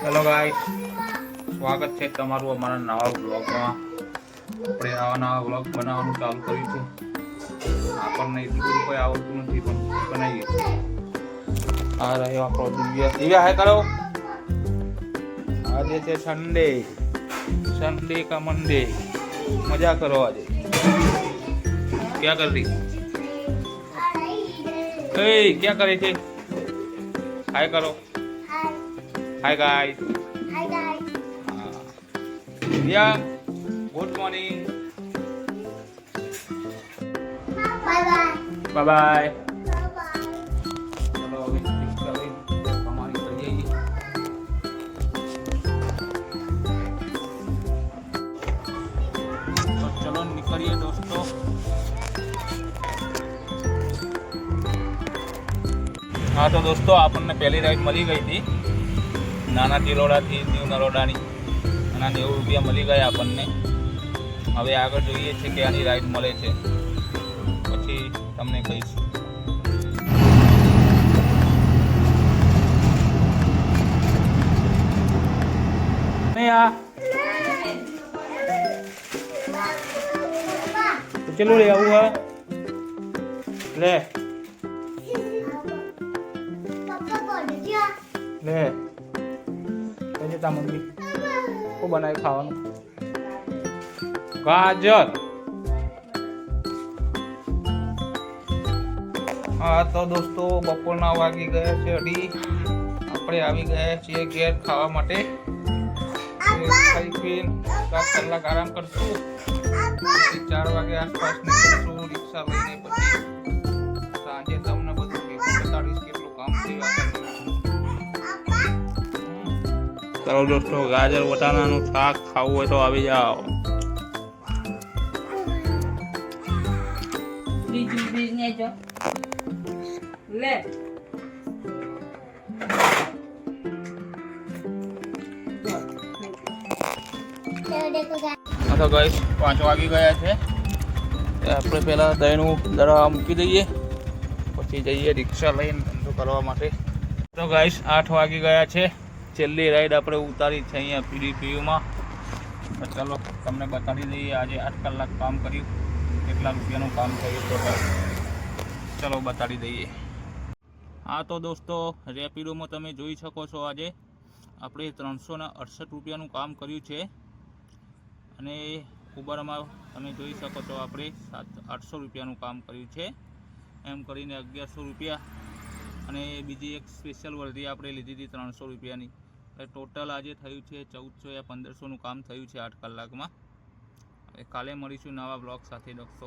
Hello guys, સ્વાગત છે તમારું અમારા નવા બ્લોગમાં। આપણે આવા નવા બ્લોગ બનાવવાનું ચાલુ કર્યું છે। આપણને એટલું બધું કોઈ આવડતું નથી પણ બનાવીએ। આ રહ્યો આપણો દિવ્યા હાય કરો। આજે છે संडे का मंडे, मजा करो आज। क्या कर रही? क्या करे थे? हाय करो। Hi guys. Hi guys. Divya good morning. Bye bye. Bye bye. Bye bye. चलो अभी हमारी कर जाइए। तो चलो निकलिए दोस्तों। हाँ तो दोस्तों આપણને પહેલી રાઈડ મળી ગઈ હતી નાના ટીલોડાથી ન્યૂ નરોડાની અને 90 રૂપિયા મળી ગયા આપણને। હવે આગળ જોઈએ છે કે આની રાઈડ મળે છે પછી તમને કહીશ। नहीं आ तो चलो ले आऊँ ले पापा बोल दिया। ले कहीं ता मम्मी को बनाए खाવાનું ગાજર। હા તો દોસ્તો બપોરના વાગી ગયા છે 2:30। આપણે આવી ગયા છીએ ઘેર ખાવા માટે। ખાઈ પીને 7 કલાક આરામ કરશું। 4 વાગે આસપાસ નીકળશું રિક્ષા લઈને। પછી સાંજે તમને બધું બતાડીશ કેટલું કામ થયું। ચાલો દોસ્તો ગાજર વટાણાનું શાક ખાવું હોય તો આવી જાઓ। બીજું બીજને જો લે चलो देखो गाइस। હા તો ગાઈસ 5 વાગી ગયા છે। આપણે પહેલાં દહીંનું દડા મૂકી દઈએ પછી જઈએ રિક્ષા લઈને ધંધો કરવા માટે। તો ગાઈસ 8 વાગી ગયા છે। છેલ્લી રાઈડ આપણે ઉતારી છે અહીંયા PDPUમાં। તો ચાલો તમને બતાવી દઈએ આજે 8 કલાક કામ કર્યું, કેટલા રૂપિયાનું કામ થયું ટોટલ ચલો બતાવી દઈએ। હા તો દોસ્તો રેપિડોમાં તમે જોઈ શકો છો આજે આપણે 368 રૂપિયાનું કામ કર્યું છે અને ઉબરમાં તમે જોઈ શકો છો આપણે 800 રૂપિયાનું કામ કર્યું છે। એમ કરીને 1100 રૂપિયા અને બીજી એક સ્પેશિયલ વર્ધી આપણે લીધી હતી 300 રૂપિયાની। એટલે ટોટલ આજે થયું છે 1400 યા 1500નું કામ થયું છે 8 કલાકમાં। હવે કાલે મળીશું નવા બ્લોગ સાથે દોસ્તો।